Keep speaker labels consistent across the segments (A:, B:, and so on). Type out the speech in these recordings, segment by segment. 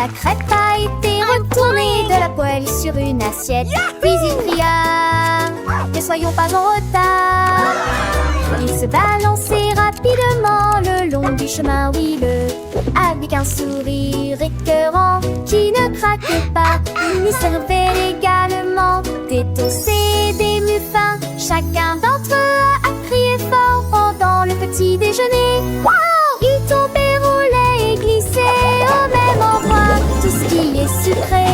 A: La crêpe a été retournée de la poêle sur une assiette. Puis il cria: ne soyons pas en retard. Il se balançait rapidement le long du chemin huileux, avec un sourire écœurant qui ne craque pas. Il servait également des toasts et des muffins. Chacun d'entre eux a crié fort pendant le petit déjeuner. Wow! Il tombait, roulait et glissait au même endroit. Tout ce qui est sucré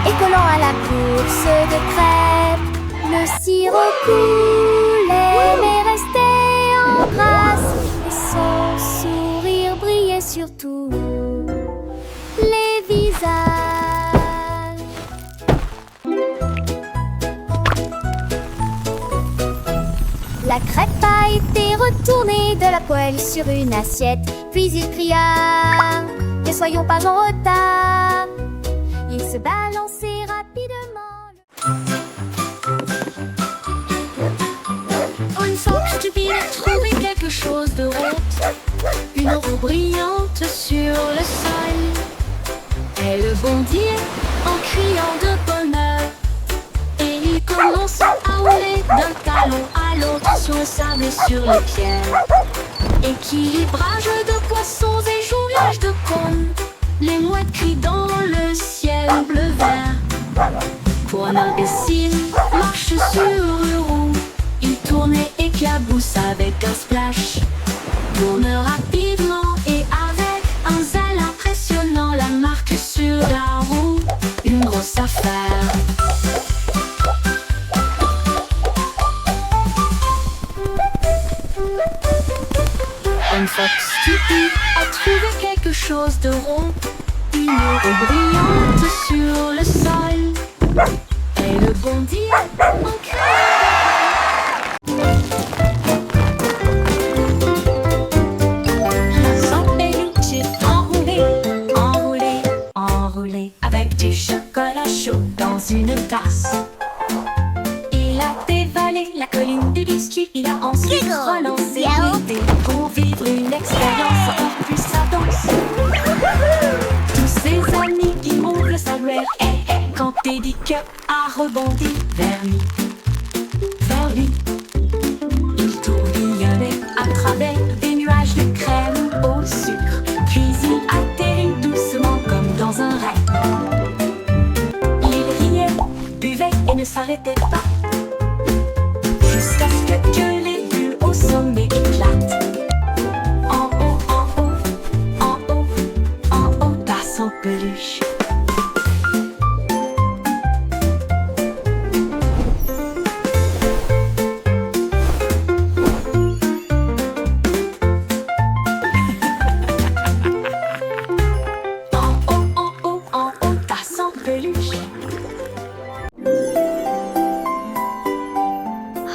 A: et collant à la course de crêpes. Le sirop coulait mais restait en grâce, et son sourire brillait sur tous les visages. La crêpe a été retournée de la poêle sur une assiette. Puis il cria: ne soyons pas en retard. Il se balançait rapidement.
B: Une fox stupide a trouvé quelque chose de rond, une roue brillante sur le sol. Elle bondit en criant de bonheur, et il commence à rouler d'un talon à l'autre sur le sable et sur les pierres. Équilibrage de poissons et jonglage de cônes, les mouettes crient dans le ciel bleu-vert. Pour un imbécile, marche sur une roue, il tourne et éclabousse avec un splash. Tourne rapidement et avec un zèle impressionnant, la marque sur la roue, une grosse affaire. Une fox stupide a trouvé quelque chose de rond, une roue brillante sur le sol. Elle bondit en criant. Sans peluche enroulé, enroulé, enroulé, avec du chocolat chaud dans une tasse. Il a dévalé la colline du biscuit, il a ensuite relancé l'idée pour vivre une expérience encore plus intense. Tous ses amis qui montent le saluaire, quand Teddy Cup a rebondi vers lui. Il tourbillonnait à travers des nuages de crème au sucre, puis il atterrit doucement comme dans un rêve. Il riait, buvait et ne s'arrêtait pas, jusqu'à ce que les vues au sommet éclatent. En haut, en haut, en haut, en haut, passe en peluche.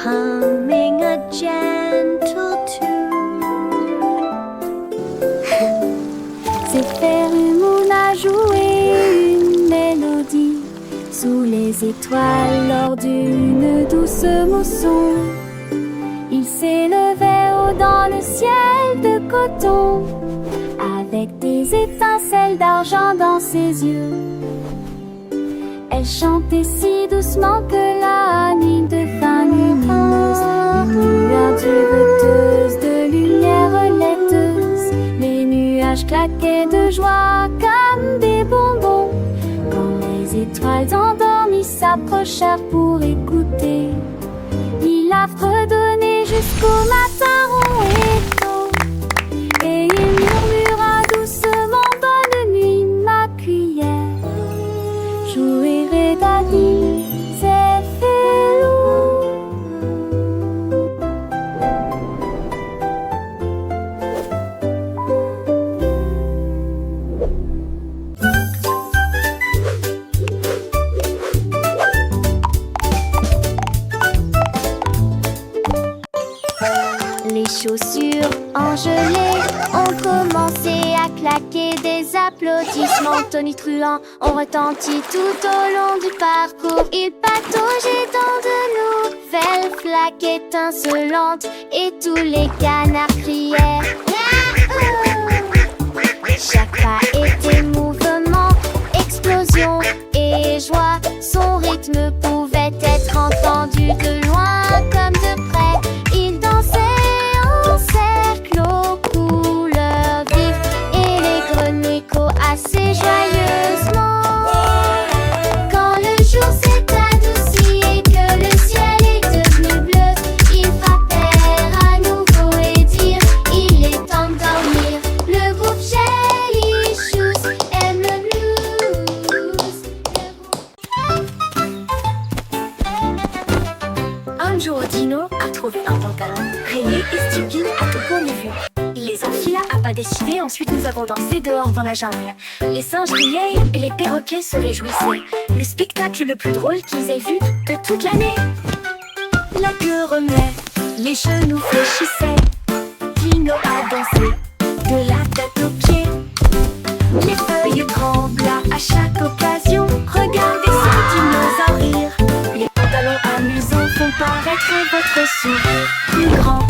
A: Humming a gentle tune. C'est faire une moon à jouer une mélodie sous les étoiles lors d'une douce mousson. Il s'élevait haut dans le ciel de coton, avec des étincelles d'argent dans ses yeux. Elle chantait si doucement que la nuit devint lumineuse, une lueur dureteuse de lumière laiteuse. Les nuages claquaient de joie comme des bonbons quand les étoiles endormies s'approchèrent pour écouter. Il a fredonné jusqu'au matin rond et tôt, et il murmura doucement: bonne nuit ma cuillère. Jouer daddy, c'est felou. Les chaussures engelées ont commencé à claquer, des applaudissements tonitruants ont retenti tout au long du parcours. Il pataugeait dans de nouvelles flaques étincelantes et tous les canards criaient Yahoo! Chaque pas était mouvement
B: pas décidé, ensuite nous avons dansé dehors dans la jungle. Les singes riaient et les perroquets se réjouissaient. Le spectacle le plus drôle qu'ils aient vu de toute l'année. La queue remuait, les genoux fléchissaient. Dino a dansé, de la tête aux pieds. Les feuilles tremblaient à chaque occasion. Regardez ce dinosaure rire. Les pantalons amusants font paraître votre sourire plus grand.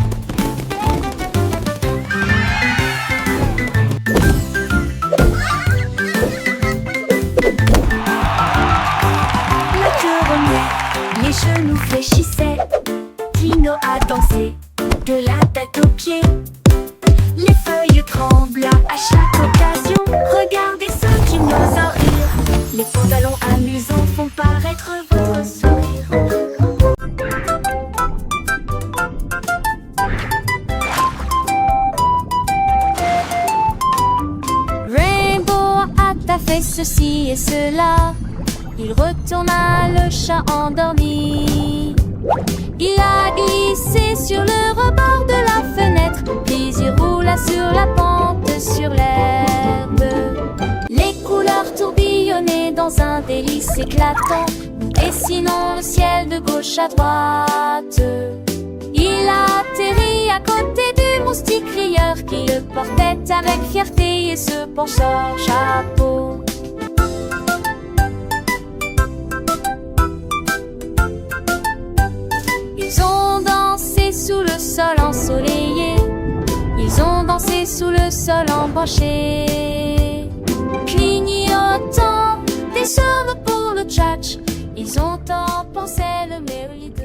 B: La queue remuait, les genoux fléchissaient. Dino a dansé, de la tête aux pieds. Les feuilles tremblent à chaque occasion. Regardez ce dinosaure rire. Les pantalons amusants font paraître votre sourire.
A: Rainbow a fait ceci et cela. Il retourna le chat endormi. Il a glissé sur le rebord de la fenêtre, puis il roula sur la pente sur l'herbe. Les couleurs tourbillonnaient dans un délice éclatant, dessinant le ciel de gauche à droite. Il a atterri à côté du moustique rieur qui le portait avec fierté et se pencha au chapeau. Ils ont dansé sous le sol ensoleillé. Ils ont dansé sous le sol embranché. Clignotant des cheveux pour le tchatch, ils ont tant pensé le merveilleux d'eux.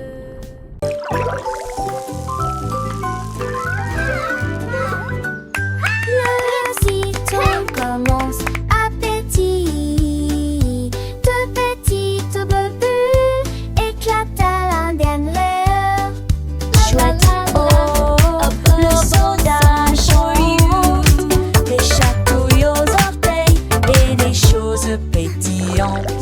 A: Le récital commence à petit. De petites bulles éclatent à l'indienne l'heure. Chouette, oh, le soda chaud, des chatouilles aux orteils et des choses pétillantes.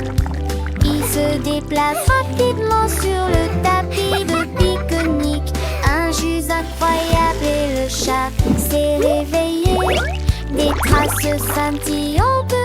A: Il se déplace rapidement sur le tapis de pique-nique. Un jus incroyable et le chat s'est réveillé. Des traces scintillantes